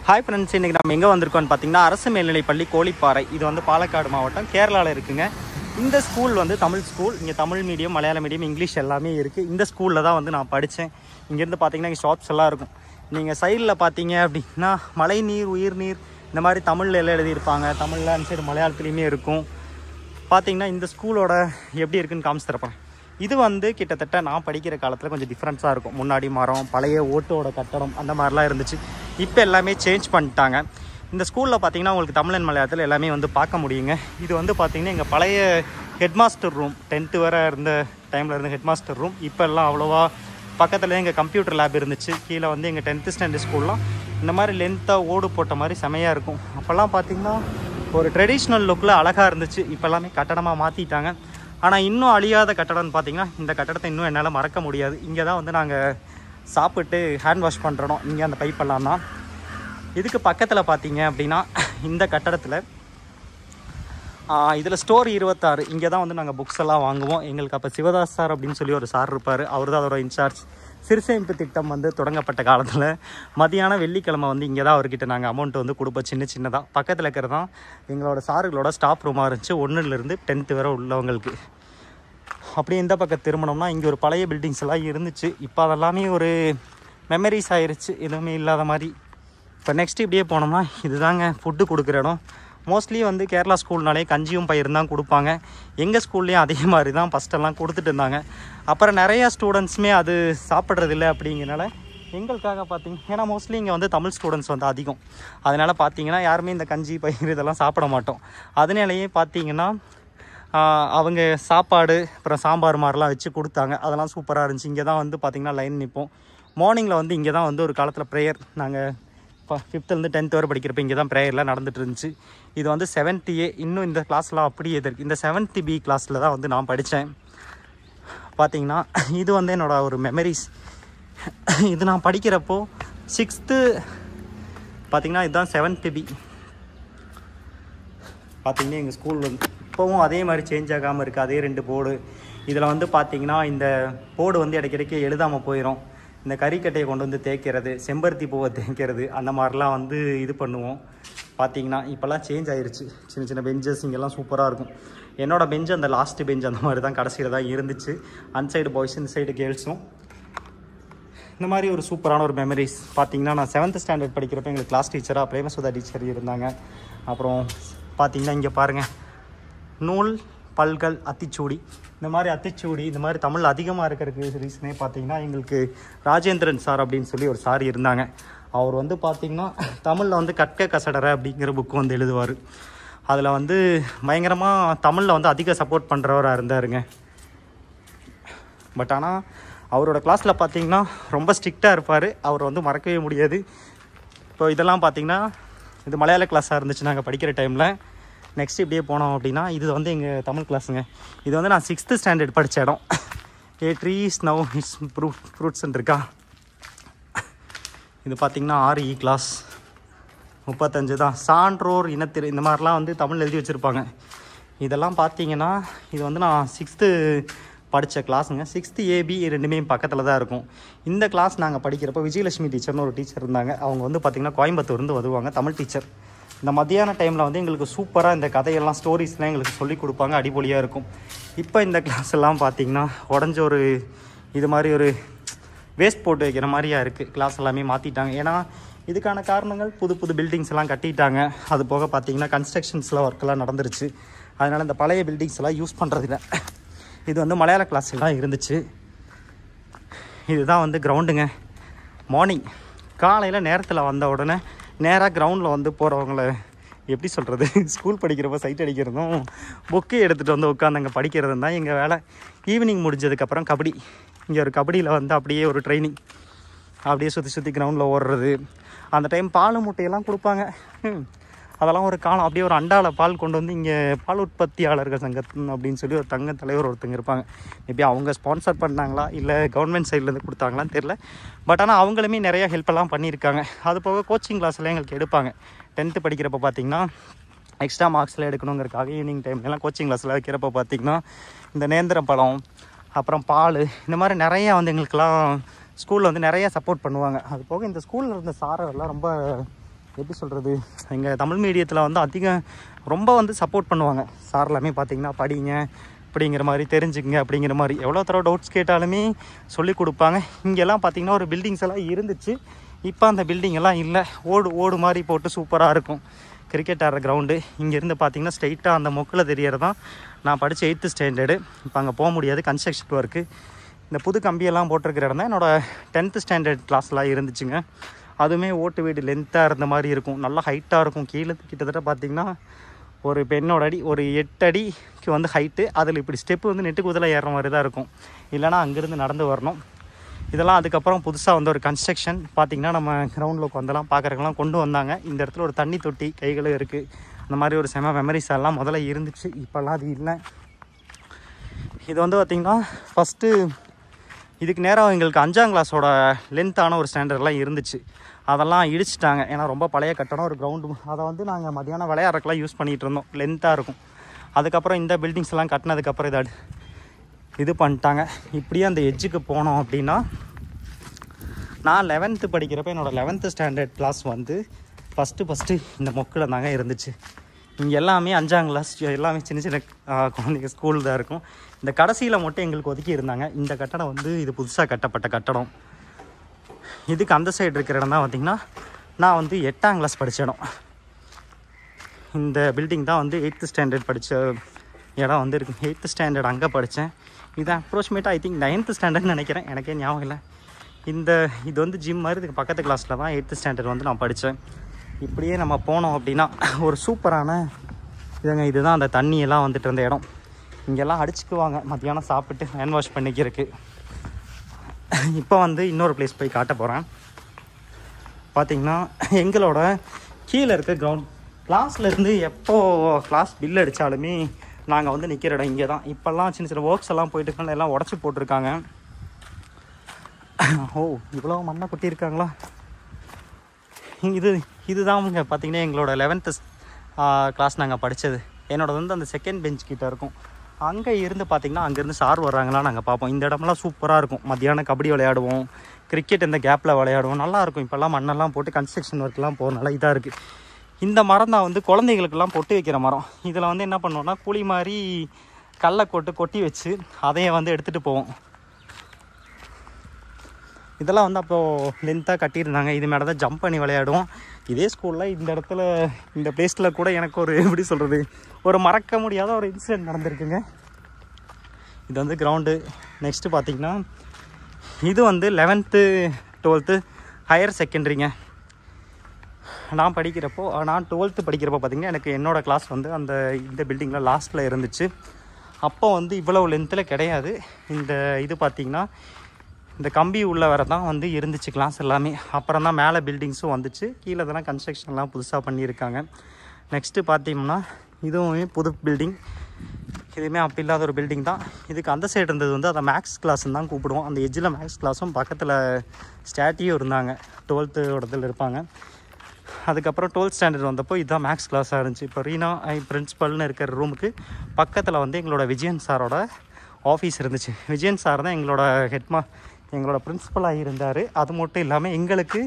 Hi friends, இன்றைக்கி நம்ம எங்கே வந்திருக்கோம்னு பார்த்தீங்கன்னா அரசு மேல்நிலைப்பள்ளி கோழிப்பாறை. இது வந்து பாலக்காடு மாவட்டம், கேரளாவில் இருக்குங்க. இந்த ஸ்கூல் வந்து தமிழ் ஸ்கூல். இங்கே தமிழ் மீடியம், மலையாள மீடியம், இங்கிலீஷ் எல்லாமே இருக்குது. இந்த ஸ்கூலில் தான் வந்து நான் படித்தேன். இங்கேருந்து பார்த்தீங்கன்னா இங்கே ஷாப்ஸ் எல்லாம் இருக்கும். நீங்கள் சைடில் பார்த்தீங்க அப்படின்னா மழை நீர், உயிர் நீர், இந்த மாதிரி தமிழில் எல்லாம் எழுதியிருப்பாங்க. தமிழில் அந்த சைடு மலையாளத்துலேயுமே இருக்கும். பார்த்தீங்கன்னா இந்த ஸ்கூலோட எப்படி இருக்குன்னு காமிச்சு தரப்பேன். இது வந்து கிட்டத்தட்ட நான் படிக்கிற காலத்தில் கொஞ்சம் டிஃப்ரென்ஸாக இருக்கும். முன்னாடி மரம், பழைய ஓட்டோட கட்டடம் அந்த மாதிரிலாம் இருந்துச்சு. இப்போ எல்லாமே சேஞ்ச் பண்ணிட்டாங்க. இந்த ஸ்கூலில் பார்த்தீங்கன்னா உங்களுக்கு தமிழ் அண்ட் மலையாளத்தில் எல்லாமே வந்து பார்க்க முடியுங்க. இது வந்து பார்த்திங்கன்னா எங்கள் பழைய ஹெட் மாஸ்டர் ரூம், 10th வரை இருந்த டைமில் இருந்த ஹெட் மாஸ்டர் ரூம். இப்போ எல்லாம் அவ்வளோவா பக்கத்தில் எங்கள் கம்ப்யூட்டர் லேப் இருந்துச்சு. கீழே வந்து எங்கள் 10th ஸ்டாண்டர்ட் ஸ்கூல்லாம் இந்த மாதிரி லென்த்தாக ஓடு போட்ட மாதிரி செமையாக இருக்கும். அப்போல்லாம் பார்த்திங்கன்னா ஒரு ட்ரெடிஷ்னல் லுக்கில் அழகாக இருந்துச்சு. இப்போ எல்லாமே கட்டடமாக மாற்றிட்டாங்க. ஆனால் இன்னும் அழியாத கட்டடம்னு பார்த்திங்கன்னா இந்த கட்டடத்தை இன்னும் என்னால் மறக்க முடியாது. இங்கே தான் வந்து நாங்கள் சாப்பிட்டு ஹேண்ட் வாஷ் பண்ணுறோம். இங்கே அந்த பைப்பெல்லாம் தான். இதுக்கு பக்கத்தில் பார்த்தீங்க அப்படின்னா இந்த கட்டடத்தில் இதில் ஸ்டோர் 26. இங்கே தான் வந்து நாங்கள் புக்ஸ் எல்லாம் வாங்குவோம். எங்களுக்கு அப்போ சிவதாஸ் சார் அப்படின்னு சொல்லி ஒரு சார் இருப்பார். அவர் தான் அதோட இன்சார்ஜ். சிறுசேமிப்பு திட்டம் வந்து தொடங்கப்பட்ட காலத்தில் மதியானம் வெள்ளிக்கிழமை வந்து இங்கே தான் அவர்கிட்ட நாங்கள் அமௌண்ட் வந்து கொடுப்போம். சின்னதாக பக்கத்தில் இருக்கிறது தான் எங்களோட சாருகளோட ஸ்டாஃப் ரூமாக இருந்துச்சு. 1லேருந்து 10th வரை உள்ளவங்களுக்கு. அப்படியே இந்த பக்கம் திருமணம்னா இங்கே ஒரு பழைய பில்டிங்ஸ் எல்லாம் இருந்துச்சு. இப்போ அதெல்லாமே ஒரு மெமரிஸ் ஆயிடுச்சு, எதுவுமே இல்லாத மாதிரி. இப்போ நெக்ஸ்ட் இப்படியே போனோம்னா இதுதாங்க ஃபுட்டு கொடுக்குற இடம். மோஸ்ட்லி வந்து கேரளா ஸ்கூல்னாலே கஞ்சியும் பயிரும் தான் கொடுப்பாங்க. எங்கள் ஸ்கூல்லேயும் அதே மாதிரி தான் ஃபஸ்ட்டெல்லாம் கொடுத்துட்டு இருந்தாங்க. அப்புறம் நிறையா ஸ்டூடெண்ட்ஸுமே அது சாப்பிட்றதில்ல. அப்படிங்கிறனால எங்களுக்காக பார்த்திங்க, ஏன்னா மோஸ்ட்லி இங்கே வந்து தமிழ் ஸ்டூடெண்ட்ஸ் வந்து அதிகம். அதனால் பார்த்திங்கன்னா யாருமே இந்த கஞ்சி பயிர் இதெல்லாம் சாப்பிட மாட்டோம். அதனாலேயே பார்த்திங்கன்னா அவங்க சாப்பாடு அப்புறம் சாம்பார் மாதிரிலாம் வச்சு கொடுத்தாங்க. அதெல்லாம் சூப்பராக இருந்துச்சு. இங்கே தான் வந்து பார்த்திங்கன்னா லைன் நிற்போம். மார்னிங்கில் வந்து இங்கே தான் வந்து ஒரு காலத்தில் ப்ரேயர், நாங்கள் 5th-லேருந்து 10th வரை படிக்கிறப்ப இங்கே தான் ப்ரேயர்லாம் நடந்துட்டு இருந்துச்சு. இது வந்து 7th A. இன்னும் இந்த கிளாஸ்லாம் அப்படியே இருக்குது. இந்த 7th B கிளாஸில் தான் வந்து நான் படித்தேன். பார்த்திங்கன்னா இது வந்து என்னோடய ஒரு மெமரிஸ். இது நான் படிக்கிறப்போ 6th பார்த்திங்கன்னா இதுதான் 7th B. பார்த்திங்கன்னா எங்கள் ஸ்கூல் வந்து இப்போவும் அதே மாதிரி சேஞ்ச் ஆகாமல் இருக்குது. அதே 2 போர்டு. இதில் வந்து பார்த்திங்கன்னா இந்த போர்டு வந்து இடைக்கிடைக்கு எழுதாமல் போயிடும். இந்த கறிக்கட்டையை கொண்டு வந்து தேய்க்கிறது, செம்பருத்தி பூவை தேய்க்கிறது, அந்த மாதிரிலாம் வந்து இது பண்ணுவோம். பார்த்திங்கன்னா இப்போல்லாம் சேஞ்ச் ஆகிருச்சு. சின்ன சின்ன பெஞ்சஸ் இங்கெல்லாம் சூப்பராக இருக்கும். என்னோடய பெஞ்சு அந்த லாஸ்ட்டு பெஞ்ச் அந்த மாதிரி தான் கடைசியில் தான் இருந்துச்சு. அந்த சைடு பாய்ஸ், இந்த சைடு கேர்ள்ஸும். இந்த மாதிரி ஒரு சூப்பரான ஒரு மெமரிஸ். பார்த்திங்கன்னா நான் 7th ஸ்டாண்டர்ட் படிக்கிறப்ப எங்களுக்கு கிளாஸ் டீச்சராக பிரேமசுதா டீச்சர் இருந்தாங்க. அப்புறம் பார்த்திங்கன்னா இங்கே பாருங்கள், நூல் பல்கள் அத்திச்சூடி, இந்த மாதிரி அத்திச்சூடி இந்த மாதிரி தமிழ் அதிகமாக இருக்கிறதுக்கு ரீசனே பார்த்திங்கன்னா எங்களுக்கு ராஜேந்திரன் சார் அப்படின்னு சொல்லி ஒரு சார் இருந்தாங்க. அவர் வந்து பார்த்திங்கன்னா தமிழில் வந்து கற்க கசடற அப்படிங்கிற புக்கு வந்து எழுதுவார். அதில் வந்து பயங்கரமாக தமிழில் வந்து அதிக சப்போர்ட் பண்ணுறவராக இருந்தாருங்க. பட் ஆனால் அவரோட கிளாஸில் பார்த்திங்கன்னா ரொம்ப ஸ்ட்ரிக்டாக இருப்பார். அவர் வந்து மறக்கவே முடியாது. இப்போ இதெல்லாம் பார்த்திங்கன்னா இது மலையாள கிளாஸாக இருந்துச்சு நாங்கள் படிக்கிற டைமில். நெக்ஸ்ட் இப்படியே போனோம் அப்படின்னா இது வந்து எங்கள் தமிழ் கிளாஸுங்க. இது வந்து நான் 6th ஸ்டாண்டர்ட் படித்த இடம். ட்ரீஸ் நவ் இட்ஸ் ஃப்ரூட்ஸ்ன்னு இருக்கா. இது பார்த்திங்கன்னா 6E கிளாஸ் 35 தான். சான்றோர் இனத்திரு இந்த மாதிரிலாம் வந்து தமிழ் எழுதி வச்சுருப்பாங்க. இதெல்லாம் பார்த்திங்கன்னா இது வந்து நான் 6th படித்த கிளாஸுங்க. 6th AB ரெண்டுமே பக்கத்தில் தான் இருக்கும். இந்த கிளாஸ் நாங்கள் படிக்கிறப்போ விஜயலட்சுமி டீச்சர்னு ஒரு டீச்சர் இருந்தாங்க. அவங்க வந்து பார்த்திங்கன்னா கோயம்புத்தூர்ந்து வருவாங்க, தமிழ் டீச்சர். இந்த மத்தியான டைமில் வந்து எங்களுக்கு சூப்பராக இந்த கதையெல்லாம் ஸ்டோரிஸ்லாம் எங்களுக்கு சொல்லிக் கொடுப்பாங்க. அடிப்பொலியாக இருக்கும். இப்போ இந்த கிளாஸ் எல்லாம் பார்த்திங்கன்னா உடஞ்ச ஒரு இது மாதிரி ஒரு வேஸ்ட் போட்டு வைக்கிற மாதிரியா இருக்குது. கிளாஸ் எல்லாமே மாற்றிட்டாங்க. ஏன்னா இதுக்கான காரணங்கள் புது புது பில்டிங்ஸ் எல்லாம் கட்டிட்டாங்க. அது போக பார்த்திங்கன்னா கன்ஸ்ட்ரக்ஷன்ஸ்லாம் ஒர்க்கெல்லாம் நடந்துருச்சு. அதனால் இந்த பழைய பில்டிங்ஸ் எல்லாம் யூஸ் பண்ணுறதில்ல. இது வந்து மலையாள கிளாஸ் எல்லாம் இருந்துச்சு. இதுதான் வந்து கிரவுண்டுங்க. மார்னிங் காலையில் நேரத்தில் வந்த உடனே நேராக கிரவுண்டில் வந்து போகிறவங்கள எப்படி சொல்கிறது, ஸ்கூல் படிக்கிறப்ப சைட் அடிக்கிறதும் புக்கு எடுத்துகிட்டு வந்து உட்காந்து அங்கே படிக்கிறதும் தான் எங்கள் வேலை. ஈவினிங் முடிஞ்சதுக்கப்புறம் கபடி, இங்கே ஒரு கபடியில் வந்து அப்படியே ஒரு ட்ரைனிங், அப்படியே சுற்றி கிரவுண்டில் ஓடுறது. அந்த டைம் பால் மூட்டையெல்லாம் கொடுப்பாங்க. அதெல்லாம் ஒரு காலம். அப்படியே ஒரு அண்டாவில் பால் கொண்டு வந்து இங்கே பால் உற்பத்தியாளர்கள் சங்கம் அப்படின்னு சொல்லி ஒரு தங்க தலைவர் ஒருத்தங்க இருப்பாங்க. மேபி அவங்க ஸ்பான்சர் பண்ணாங்களா இல்லை கவர்மெண்ட் சைட்லேருந்து கொடுத்தாங்களான்னு தெரில. பட் ஆனால் அவங்களுமே நிறையா ஹெல்ப்பெல்லாம் பண்ணியிருக்காங்க. அது போக கோச்சிங் கிளாஸ்லாம் எங்களுக்கு எடுப்பாங்க. 10th படிக்கிறப்ப பார்த்திங்கன்னா எக்ஸ்ட்ரா மார்க்ஸில் எடுக்கணுங்கிறக்காக ஈவினிங் டைம்லாம் கோச்சிங் கிளாஸில் வைக்கிறப்ப பார்த்திங்கன்னா இந்த நேந்திரம் பழம், அப்புறம் பால், இந்த மாதிரி நிறையா வந்து எங்களுக்கெல்லாம் ஸ்கூலில் வந்து நிறையா சப்போர்ட் பண்ணுவாங்க. அது போக இந்த ஸ்கூலில் இருந்த சாரெல்லாம் ரொம்ப எப்படி சொல்கிறது, எங்கள் தமிழ் மீடியத்தில் வந்து அதிகம் ரொம்ப வந்து சப்போர்ட் பண்ணுவாங்க. சார் எல்லாமே பார்த்திங்கன்னா படிங்க அப்படிங்கிற மாதிரி, தெரிஞ்சுக்குங்க அப்படிங்கிற மாதிரி. எவ்வளோ தடவை டவுட்ஸ் கேட்டாலுமே சொல்லி கொடுப்பாங்க. இங்கெல்லாம் பார்த்திங்கன்னா ஒரு பில்டிங்ஸ் எல்லாம் இருந்துச்சு. இப்போ அந்த பில்டிங் எல்லாம் இல்லை. ஓடு மாதிரி போட்டு சூப்பராக இருக்கும் கிரிக்கெட் ஆடுற கிரவுண்டு. இங்கேருந்து பார்த்திங்கன்னா ஸ்ட்ரைட்டாக அந்த மொக்கில் தெரியறது தான் நான் படித்த 8th ஸ்டாண்டர்டு. இப்போ அங்கே போக முடியாது, கன்ஸ்ட்ரக்ஷன் ஒர்க்கு. இந்த புது கம்பியெல்லாம் போட்டிருக்கிற இடம் தான் என்னோடய 10th ஸ்டாண்டர்ட் கிளாஸ்லாம் இருந்துச்சுங்க. அதுவுமே ஓட்டு வீடு லென்த்தாக இருந்த மாதிரி இருக்கும், நல்லா ஹைட்டாக இருக்கும். கீழே கிட்டத்தட்ட பார்த்திங்கன்னா ஒரு பெண்ணோட அடி, ஒரு 8 அடிக்கு வந்து ஹைட்டு. அதில் இப்படி ஸ்டெப்பு வந்து நெட்டு குதில் ஏறுற மாதிரி தான் இருக்கும், இல்லைனா அங்கேருந்து நடந்து வரணும். இதெல்லாம் அதுக்கப்புறம் புதுசாக வந்து ஒரு கன்ஸ்ட்ரக்ஷன் பார்த்திங்கன்னா நம்ம கிரவுண்டில் உட்காந்தெல்லாம் பார்க்குறக்கெல்லாம் கொண்டு வந்தாங்க. இந்த இடத்துல ஒரு தண்ணி தொட்டி கைகளும் இருக்குது. அந்த மாதிரி ஒரு செம மெமரிஸ் எல்லாம் முதல்ல இருந்துச்சு, இப்போல்லாம் அது இல்லை. இது வந்து பார்த்திங்கன்னா ஃபஸ்ட்டு இதுக்கு நேரம் எங்களுக்கு 5ஆம் கிளாஸோட லென்த்தான ஒரு ஸ்டாண்டர்ட்லாம் இருந்துச்சு. அதெல்லாம் இடிச்சிட்டாங்க, ஏன்னா ரொம்ப பழைய கட்டணம். ஒரு கிரவுண்டு அதை வந்து நாங்கள் மதியானம் விளையாடுறதுக்கெலாம் யூஸ் பண்ணிகிட்டு இருந்தோம், லென்த்தாக இருக்கும். அதுக்கப்புறம் இந்த பில்டிங்ஸ் எல்லாம் கட்டினதுக்கப்புறம் இது பண்ணிட்டாங்க. இப்படியே அந்த எட்ஜுக்கு போனோம் அப்படின்னா, நான் 11th படிக்கிறப்ப என்னோடய 11th ஸ்டாண்டர்ட் கிளாஸ் வந்து ஃபஸ்ட்டு இந்த மொக்கில் தாங்க இருந்துச்சு. இங்கே எல்லாமே 5ஆம் கிளாஸ் எல்லாமே சின்ன சின்ன குழந்தைங்க ஸ்கூல் தான் இருக்கும். இந்த கடைசியில் மட்டும் எங்களுக்கு ஒதுக்கி இருந்தாங்க. இந்த கட்டடம் வந்து இது புதுசாக கட்டப்பட்ட கட்டடம். இதுக்கு அந்த சைடு இருக்கிற இடம் தான் பார்த்திங்கன்னா நான் வந்து 8ஆம் கிளாஸ் படித்த இடம். இந்த பில்டிங் தான் வந்து 8th ஸ்டாண்டர்ட் படித்த இடம் வந்து இருக்குது. 8th ஸ்டாண்டர்ட் அங்கே படித்தேன். இது அப்ரோச்மேட்டாக ஐ திங்க் 9th ஸ்டாண்டர்ட்னு நினைக்கிறேன், எனக்கே ஞாபகம் இல்லை. இது வந்து ஜிம் மாதிரி இதுக்கு பக்கத்து கிளாஸில் தான் 8th ஸ்டாண்டர்ட் வந்து நான் படித்தேன். இப்படியே நம்ம போனோம் அப்படின்னா ஒரு சூப்பரான இதுதான் அந்த தண்ணியெல்லாம் வந்துட்டு இருந்த இடம். இங்கெல்லாம் அடிச்சுக்குவாங்க மத்தியானம் சாப்பிட்டு ஹேண்ட் வாஷ் பண்ணிக்கிறதுக்கு. இப்போ வந்து இன்னொரு பிளேஸ் போய் காட்ட போகிறேன். பார்த்திங்கன்னா எங்களோட கீழே இருக்க கிரவுண்ட் கிளாஸ்லேருந்து எப்போ கிளாஸ் பில் அடித்தாலுமே நாங்கள் வந்து நிற்கிற இடம் இங்கே தான். இப்போல்லாம் சின்ன சின்ன ஒர்க்ஸ் எல்லாம் போயிட்டு இருக்காங்க, எல்லாம் உடச்சி போட்டிருக்காங்க. ஓ, இவ்வளோ மண்ணை கொட்டியிருக்காங்களா. இதுதான் அவங்க பார்த்திங்கன்னா எங்களோட 11th கிளாஸ் நாங்கள் படித்தது. என்னோடது வந்து அந்த செகண்ட் பெஞ்ச் கிட்டே இருக்கும். அங்கே இருந்து பார்த்திங்கன்னா அங்கேருந்து சார் வர்றாங்களா நாங்கள் பார்ப்போம். இந்த இடமெல்லாம் சூப்பராக இருக்கும். மத்தியானம் கபடி விளையாடுவோம், கிரிக்கெட் இந்த கேப்பில் விளையாடுவோம், நல்லாயிருக்கும். இப்போல்லாம் மண்ணெல்லாம் போட்டு கன்ஸ்ட்ரக்ஷன் ஒர்க்லாம் போகிறனால இதாக இருக்குது. இந்த மரம் தான் வந்து குழந்தைகளுக்கெல்லாம் பொட்டு வைக்கிற மரம். இதில் வந்து என்ன பண்ணுவோம்னா குழி மாதிரி கல்லை கொட்டி வச்சு அதையே வந்து எடுத்துகிட்டு போவோம். இதெல்லாம் வந்து அப்போது லென்த்தாக கட்டியிருந்தாங்க. இது மேலே தான் ஜம்ப் பண்ணி விளையாடுவோம். இதே ஸ்கூலில் இந்த இடத்துல இந்த பிளேஸில் கூட எனக்கு ஒரு எப்படி சொல்கிறது, ஒரு மறக்க முடியாத ஒரு இன்சிடென்ட் நடந்திருக்குங்க. இது வந்து கிரவுண்டு. நெக்ஸ்ட்டு பார்த்திங்கன்னா இது வந்து 11th 12th ஹையர் செகண்டரிங்க. நான் 12th படிக்கிறப்போ பார்த்திங்கன்னா எனக்கு என்னோடய கிளாஸ் வந்து இந்த பில்டிங்கில் லாஸ்ட்டில் இருந்துச்சு. அப்போ வந்து இவ்வளோ லென்த்தில் கிடையாது. இது பார்த்திங்கன்னா இந்த கம்பி உள்ள வர தான் வந்து இருந்துச்சு கிளாஸ் எல்லாமே. அப்புறம் தான் மேலே பில்டிங்ஸும் வந்துச்சு. கீழே தானே கன்ஸ்ட்ரக்ஷன்லாம் புதுசாக பண்ணியிருக்காங்க. நெக்ஸ்ட்டு பார்த்திங்கன்னா இதுவுமே புது பில்டிங். இதுவுமே அப்போ இல்லாத ஒரு பில்டிங் தான். இதுக்கு அந்த சைடு இருந்தது வந்து அதை மேக்ஸ் கிளாஸ்ன்னு தான் கூப்பிடுவோம். அந்த எஜ்ஜில் மேக்ஸ் கிளாஸும் பக்கத்தில் ஸ்டாட்டியும் இருந்தாங்க, 12th இடத்துல இருப்பாங்க. அதுக்கப்புறம் 12th ஸ்டாண்டர்ட் வந்தப்போ இதுதான் மேக்ஸ் கிளாஸாக இருந்துச்சு. இப்போ ரீனா பிரின்ஸிபல்னு இருக்கிற ரூமுக்கு பக்கத்தில் வந்து எங்களோட விஜயன் சாரோட ஆஃபீஸ் இருந்துச்சு. விஜயன் சார் தான் எங்களோட பிரின்ஸிபலாக இருந்தார். அது மட்டும் இல்லாமல் எங்களுக்கு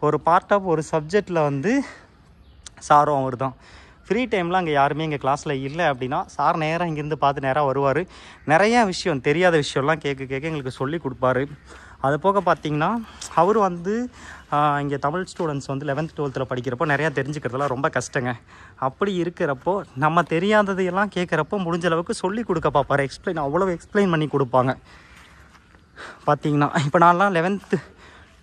ஒரு பார்ட் ஆஃப் ஒரு சப்ஜெக்டில் வந்து சாரும் அவர் தான். ஃப்ரீ டைமில் அங்கே யாருமே எங்கள் கிளாஸில் இல்லை அப்படின்னா சார் நேராக இங்கேருந்து பார்த்து நேராக வருவார். நிறையா விஷயம், தெரியாத விஷயம்லாம் கேட்க எங்களுக்கு சொல்லி கொடுப்பாரு. அது போக பார்த்திங்கன்னா அவர் வந்து இங்கே தமிழ் ஸ்டூடெண்ட்ஸ் வந்து 11th 12th படிக்கிறப்போ நிறையா தெரிஞ்சுக்கிறதுலாம் ரொம்ப கஷ்டங்க. அப்படி இருக்கிறப்போ நம்ம தெரியாததையெல்லாம் கேட்குறப்போ முடிஞ்ச அளவுக்கு சொல்லி கொடுக்க பார்ப்பார். அவ்வளோ எக்ஸ்பிளைன் பண்ணி கொடுப்பாங்க. பார்த்திங்கன்னா இப்போ நான்லாம் 11th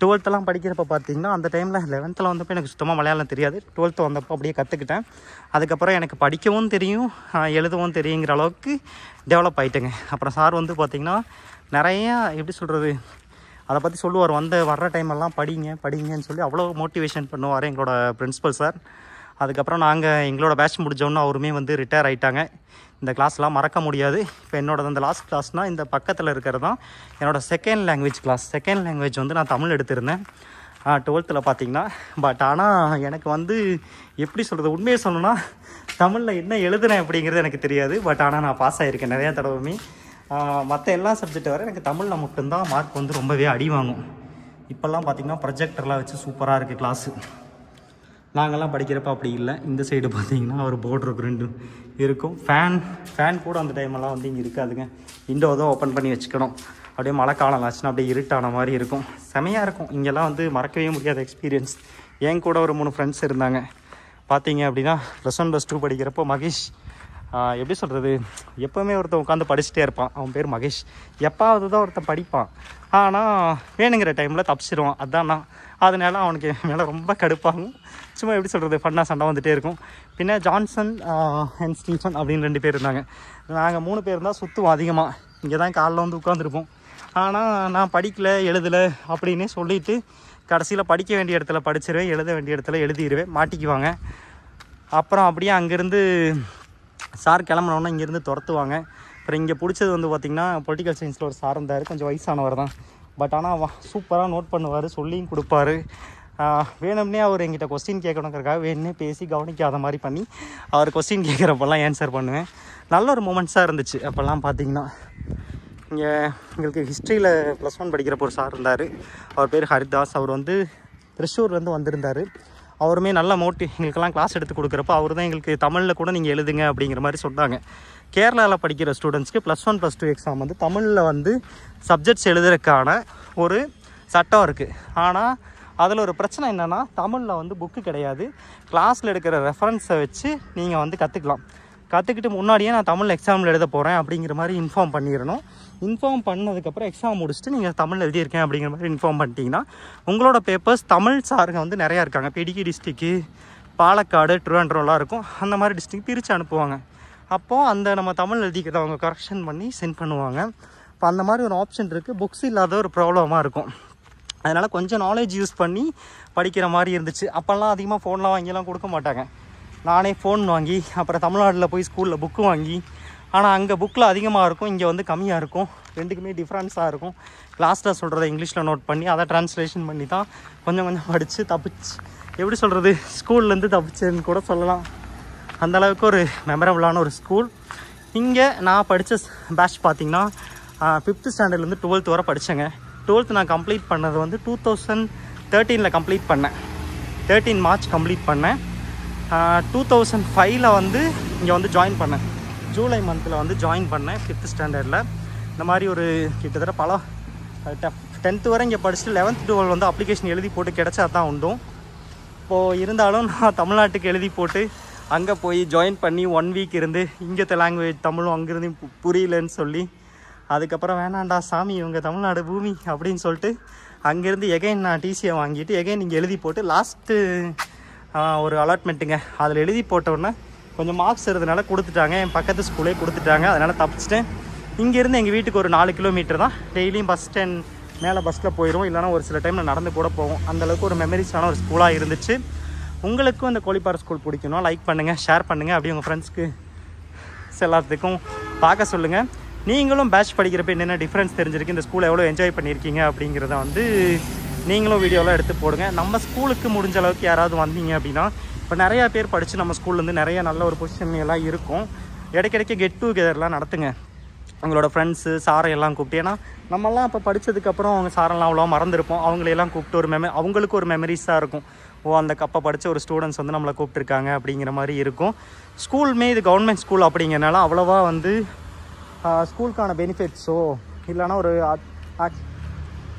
12th படிக்கிறப்போ பார்த்திங்கன்னா அந்த டைமில் 11th வந்தப்போ எனக்கு சுத்தமாக மலையாளம் தெரியாது. 12th வந்தப்போ அப்படியே கற்றுக்கிட்டேன். அதுக்கப்புறம் எனக்கு படிக்கவும் தெரியும், எழுதவும் தெரியுங்கிற அளவுக்கு டெவலப் ஆகிட்டேங்க. அப்புறம் சார் வந்து பார்த்திங்கன்னா நிறையா எப்படி சொல்கிறது, அதை பற்றி சொல்லுவார். வர்ற டைமெல்லாம் படிங்கன்னு சொல்லி அவ்வளோ மோட்டிவேஷன் பண்ணுவார் எங்களோட பிரின்ஸிபல் சார். அதுக்கப்புறம் எங்களோட பேட்ச் முடிஞ்சோன்னு அவருமே வந்து ரிட்டையர் ஆகிட்டாங்க. இந்த கிளாஸ்லாம் மறக்க முடியாது. இப்போ என்னோடது அந்த லாஸ்ட் கிளாஸ்னால் இந்த பக்கத்தில் இருக்கிறது தான் என்னோடய second language class. Second language வந்து நான் தமிழ் எடுத்திருந்தேன் 12th பார்த்திங்கன்னா. பட் ஆனால் எனக்கு வந்து எப்படி சொல்கிறது, உண்மையை சொல்லணும்னா தமிழில் என்ன எழுதுனேன் அப்படிங்கிறது எனக்கு தெரியாது. பட் ஆனால் நான் பாஸ் ஆகியிருக்கேன் நிறையா தடவையுமே. மற்ற எல்லா சப்ஜெக்ட் வரை எனக்கு தமிழில் மட்டும்தான் மார்க் வந்து ரொம்பவே அடி வாங்கும். இப்போல்லாம் பார்த்திங்கன்னா ப்ரொஜெக்டர்லாம் வச்சு சூப்பராக இருக்குது கிளாஸு. நாங்கள்லாம் படிக்கிறப்ப அப்படி இல்லை. இந்த சைடு பார்த்தீங்கன்னா ஒரு போர்டு இருக்கும், ரெண்டு இருக்கும். ஃபேன் கூட அந்த டைமெல்லாம் வந்து இங்கே இருக்காதுங்க. விண்டோ தான் ஓப்பன் பண்ணி வச்சுக்கணும். அப்படியே மழை காலம் ஆச்சுன்னா அப்படியே இருட்டான மாதிரி இருக்கும். செமையாக இருக்கும். இங்கெல்லாம் வந்து மறக்கவே முடியாத எக்ஸ்பீரியன்ஸ். என் கூட ஒரு 3 ஃப்ரெண்ட்ஸ் இருந்தாங்க. பார்த்தீங்க அப்படின்னா +1 +2 படிக்கிறப்போ மகேஷ், எப்படி சொல்கிறது, எப்போவுமே ஒருத்தன் உட்காந்து படிச்சுட்டே இருப்பான். அவன் பேர் மகேஷ். எப்பாவது தான் ஒருத்தன் படிப்பான், ஆனால் வேணுங்கிற டைமில் தப்பிச்சிருவான். அதான் நான். அதனால அவனுக்கு மேலே ரொம்ப கடுப்பாகும். சும்மா எப்படி சொல்கிறது, ஃபன்னாக சண்டை வந்துகிட்டே இருக்கும். பின்ன ஜான்சன் அண்ட் ஸ்டீஃபன் அப்படின்னு 2 பேர் இருந்தாங்க. நாங்கள் 3 பேர் தான் சுற்றுவோம் அதிகமாக. இங்கே தான் காலைல வந்து உட்காந்துருப்போம். ஆனால் நான் படிக்கலை எழுதலை அப்படின்னே சொல்லிவிட்டு கடைசியில் படிக்க வேண்டிய இடத்துல படிச்சிருவேன், எழுத வேண்டிய இடத்துல எழுதிடுவேன், மாட்டிக்குவாங்க. அப்புறம் அப்படியே அங்கேருந்து சார் கிளம்புனோன்னா இங்கேருந்து துரத்துவாங்க. அப்புறம் இங்கே பிடிச்சது வந்து பார்த்திங்கன்னா பொலிட்டிக்கல் சயின்ஸில் ஒரு சார் இருந்தார். கொஞ்சம் வயசானவர் தான், பட் ஆனால் சூப்பராக நோட் பண்ணுவார், சொல்லியும் கொடுப்பாரு. வேணும்னே அவர் எங்கிட்ட கொஸ்டின் கேட்கணுங்கிறக்காக வேணும்னே பேசி கவனிக்காத மாதிரி பண்ணி அவர் கொஸ்டின் கேட்குறப்பெல்லாம் ஆன்சர் பண்ணுவேன். நல்ல ஒரு மூமெண்ட்ஸாக இருந்துச்சு. அப்போல்லாம் பார்த்திங்கன்னா இங்கே எங்களுக்கு ஹிஸ்ட்ரியில் +1 படிக்கிறப்போ ஒரு சார் இருந்தார். அவர் பேர் ஹரிதாஸ். அவர் வந்து திருச்சூர்லேருந்து வந்திருந்தார். அவருமே நல்ல எங்களுக்கெல்லாம் கிளாஸ் எடுத்து கொடுக்குறப்போ அவர் தான் எங்களுக்கு தமிழில் கூட நீங்கள் எழுதுங்க அப்படிங்கிற மாதிரி சொன்னாங்க. கேரளாவில் படிக்கிற ஸ்டூடெண்ட்ஸ்க்கு +1 +2 எக்ஸாம் வந்து தமிழில் வந்து சப்ஜெக்ட்ஸ் எழுதுறதுக்கான ஒரு சட்டம் இருக்குது. ஆனால் அதில் ஒரு பிரச்சனை என்னென்னா, தமிழில் வந்து புக்கு கிடையாது. கிளாஸில் எடுக்கிற ரெஃபரன்ஸை வச்சு நீங்கள் வந்து கற்றுக்கிட்டு முன்னாடியே நான் தமிழ் எக்ஸாமில் எழுத போகிறேன் அப்படிங்கிற மாதிரி இன்ஃபார்ம் பண்ணிடணும். இன்ஃபார்ம் பண்ணதுக்கப்புறம் எக்ஸாம் முடிச்சுட்டு நீங்கள் தமிழ் எழுதியிருக்கேன் அப்படிங்கிற மாதிரி இன்ஃபார்ம் பண்ணிட்டீங்கன்னா உங்களோட பேப்பர்ஸ் தமிழ் சாருங்க வந்து நிறையா இருக்காங்க. இப்போ இடுக்கி டிஸ்ட்ரிக்கு, பாலக்காடு, திருவண்ணாமலைலாம் இருக்கும். அந்த மாதிரி டிஸ்ட்ரிக் பிரித்து அனுப்புவாங்க. அப்போது அந்த நம்ம தமிழ் எழுதிக்கிறத அவங்க கரெக்ஷன் பண்ணி சென்ட் பண்ணுவாங்க. இப்போ அந்த மாதிரி ஒரு ஆப்ஷன் இருக்குது. புக்ஸ் இல்லாத ஒரு ப்ராப்ளமாக இருக்கும். அதனால் கொஞ்சம் நாலேஜ் யூஸ் பண்ணி படிக்கிற மாதிரி இருந்துச்சு. அப்போல்லாம் அதிகமாக ஃபோன்லாம் வாங்கிலாம் கொடுக்க மாட்டாங்க. நானே ஃபோன் வாங்கி அப்புறம் தமிழ்நாட்டில் போய் ஸ்கூலில் புக்கு வாங்கி, ஆனால் அங்கே புக்கில் அதிகமாக இருக்கும், இங்கே வந்து கம்மியாக இருக்கும். ரெண்டுக்குமே டிஃப்ரென்ஸாக இருக்கும். கிளாஸில் சொல்கிறத இங்கிலீஷில் நோட் பண்ணி அதை ட்ரான்ஸ்லேஷன் பண்ணி தான் கொஞ்சம் படித்து தப்பிச்சு, எப்படி சொல்கிறது, ஸ்கூல்லேருந்து தப்பிச்சேன்னு கூட சொல்லலாம். அந்தளவுக்கு ஒரு மெமரபுளான ஒரு ஸ்கூல். இங்கே நான் படித்த பேட்ச் பார்த்திங்கன்னா 5th ஸ்டாண்டர்ட்லேருந்து 12th வரை படித்தேங்க. 12th நான் கம்ப்ளீட் பண்ணது வந்து 2013 கம்ப்ளீட் பண்ணேன். 13 மார்ச் கம்ப்ளீட் பண்ணேன். 2005 வந்து இங்கே வந்து ஜாயின் பண்ணேன். ஜூலை மந்தில் வந்து ஜாயின் பண்ணேன் 5th ஸ்டாண்டர்டில். இந்த மாதிரி ஒரு கிட்டத்தட்ட 10th வரை இங்கே படிச்சுட்டு 11th 12 வந்து அப்ளிகேஷன் எழுதி போட்டு கிடச்சா தான் உண்டும். இப்போது இருந்தாலும் நான் தமிழ்நாட்டுக்கு எழுதி போட்டு அங்கே போய் ஜாயின் பண்ணி 1 வீக் இருந்து இங்கத்த லாங்குவேஜ் தமிழும் அங்கேருந்து புரியலன்னு சொல்லி, அதுக்கப்புறம் வேணாண்டா சாமி இவங்க தமிழ்நாடு பூமி அப்படின்னு சொல்லிட்டு அங்கேருந்து எகைன் நான் டிசியை வாங்கிட்டு எகைன் இங்கே எழுதி போட்டு லாஸ்ட்டு ஒரு அலாட்மெண்ட்டுங்க, அதில் எழுதி போட்டோன்னே கொஞ்சம் மார்க்ஸ் இருந்ததுனால கொடுத்துட்டாங்க. என் பக்கத்து ஸ்கூலே கொடுத்துட்டாங்க. அதனால் தப்பிச்சிட்டேன். இங்கேருந்து எங்கள் வீட்டுக்கு ஒரு 4 கிலோமீட்டர் தான். டெய்லியும் பஸ் ஸ்டாண்ட் மேலே பஸ்ஸில் போயிடும், இல்லைனா ஒரு சில டைமில் நடந்து கூட போவோம். அந்தளவுக்கு ஒரு மெமரிஸான ஒரு ஸ்கூலாக இருந்துச்சு. உங்களுக்கும் இந்த கோழிப்பாறை ஸ்கூல் பிடிக்கணும், லைக் பண்ணுங்கள், ஷேர் பண்ணுங்கள், அப்படியே உங்கள் ஃப்ரெண்ட்ஸ்க்கு எல்லாத்துக்கும் பார்க்க சொல்லுங்கள். நீங்களும் பேட்ச் படிக்கிறப்ப என்னென்ன டிஃப்ரென்ஸ் தெரிஞ்சிருக்கு, இந்த ஸ்கூலை எவ்வளோ என்ஜாய் பண்ணியிருக்கீங்க அப்படிங்கிறத வந்து நீங்களும் வீடியோலாம் எடுத்து போடுங்க. நம்ம ஸ்கூலுக்கு முடிஞ்ச அளவுக்கு யாராவது வந்தீங்க அப்படின்னா, இப்போ நிறையா பேர் படித்து நம்ம ஸ்கூல்லேருந்து நிறைய நல்ல ஒரு பொசிஷன் எல்லாம் இருக்கும். இடைக்கிடைக்க கெட் டுகெதர்லாம் நடத்துங்க உங்களோட ஃப்ரெண்ட்ஸு சாரை எல்லாம் கூப்பிட்டு. ஏன்னா நம்மலாம் இப்போ படித்ததுக்கப்புறம் அவங்க சாரெல்லாம் அவ்வளோ மறந்துருப்போம். அவங்களையெல்லாம் கூப்பிட்டு ஒரு அவங்களுக்கு ஒரு மெமரிஸாக இருக்கும். ஓ அந்த கப்பை படித்த ஒரு ஸ்டூடெண்ட்ஸ் வந்து நம்மளை கூப்பிட்டுருக்காங்க அப்படிங்கிற மாதிரி இருக்கும். ஸ்கூலுமே இது கவர்மெண்ட் ஸ்கூல் அப்படிங்கிறனால அவ்வளோவா வந்து ஸ்கூலுக்கான பெனிஃபிட்ஸோ இல்லைனா ஒரு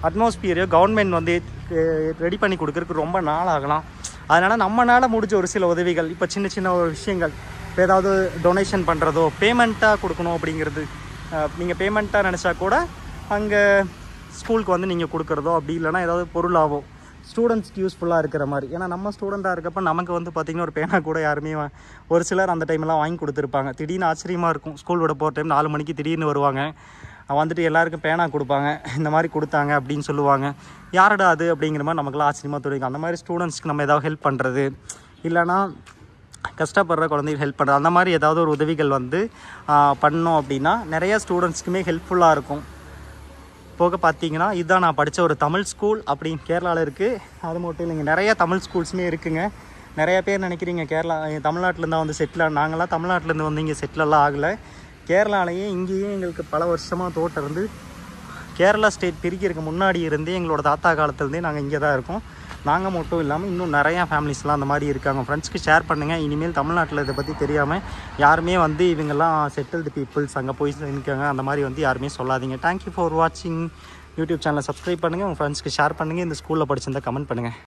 அட்மாஸ்பியரையோ கவர்மெண்ட் வந்து ரெடி பண்ணி கொடுக்குறதுக்கு ரொம்ப நாள் ஆகலாம். அதனால் நம்மளால் முடிஞ்ச ஒரு சில உதவிகள், இப்போ சின்ன சின்ன ஒரு விஷயங்கள், இப்போ ஏதாவது டொனேஷன் பண்ணுறதோ பேமெண்ட்டாக கொடுக்கணும் அப்படிங்கிறது, நீங்கள் பேமெண்ட்டாக நினச்சா கூட அங்கே ஸ்கூலுக்கு வந்து நீங்கள் கொடுக்குறதோ, அப்படி இல்லைனா ஏதாவது பொருளாவோ ஸ்டூடெண்ட்ஸ்க்கு யூஸ்ஃபுல்லாக இருக்கிற மாதிரி. ஏன்னா நம்ம ஸ்டூடெண்ட்டாக இருக்கப்போ நமக்கு வந்து பார்த்திங்கன்னா ஒரு பேனா கூட யாருமே ஒரு சிலர் அந்த டைம்லாம் வாங்கி கொடுத்துருப்பாங்க. திடீர்னு ஆச்சரியமாக இருக்கும். ஸ்கூல் விட போகிற டைம் 4 மணிக்கு திடீர்னு வருவாங்க, வந்துட்டு எல்லாருக்கும் பேனா கொடுப்பாங்க. இந்த மாதிரி கொடுத்தாங்க அப்படின்னு சொல்லுவாங்க. யாரடா அது அப்படிங்கிற மாதிரி நமக்குலாம் ஆச்சரியமாக தெரியும். அந்த மாதிரி ஸ்டூடெண்ட்ஸ்க்கு நம்ம ஏதாவது ஹெல்ப் பண்ணுறது, இல்லைனா கஷ்டப்படுற குழந்தைகள் ஹெல்ப் பண்ணுறது, அந்த மாதிரி ஏதாவது ஒரு உதவிகள் வந்து பண்ணோம் அப்படின்னா நிறையா ஸ்டூடெண்ட்ஸ்க்குமே ஹெல்ப்ஃபுல்லாக இருக்கும். போக பார்த்தீங்கன்னா இதுதான் நான் படித்த ஒரு தமிழ் ஸ்கூல் அப்படின்னு கேரளாவில் இருக்குது. அது மட்டும் இல்லைங்க, நிறையா தமிழ் ஸ்கூல்ஸுமே இருக்குங்க. நிறைய பேர் நினைக்கிறீங்க கேரளா தமிழ்நாட்டிலேருந்து வந்து செட்டில், நாங்களாம் தமிழ்நாட்டிலேருந்து வந்து இங்கே செட்டிலெல்லாம் ஆகலை. கேரளாலேயே இங்கேயே எங்களுக்கு பல வருஷமாக தோட்டம் இருந்து கேரளா ஸ்டேட் பிரிக்கிறதுக்கு முன்னாடி இருந்தே எங்களோட தாத்தா காலத்துலேருந்தே நாங்கள் இங்கே தான் இருக்கோம். நாங்கள் மட்டும் இல்லாமல் இன்னும் நிறையா ஃபேமிலிஸ்லாம் அந்த மாதிரி இருக்காங்க. ஃப்ரெண்ட்ஸ்க்கு ஷேர் பண்ணுங்கள். இனிமேல் தமிழ்நாட்டில் இதை பற்றி தெரியாமல் யாருமே வந்து இவங்கெல்லாம் செட்டில்டு பீப்புள்ஸ் அங்கே போய் இருக்காங்க அந்த மாதிரி வந்து யாருமே சொல்லாதீங்க. தேங்க்யூ ஃபார் வாட்சிங். யூடியூப் சேனலை சப்ஸ்கிரைப் பண்ணுங்கள். உங்கள் ஃப்ரெண்ட்ஸ்க்கு ஷேர் பண்ணுங்கள். இந்த ஸ்கூலில் படிச்சிருந்தால் கமெண்ட் பண்ணுங்கள்.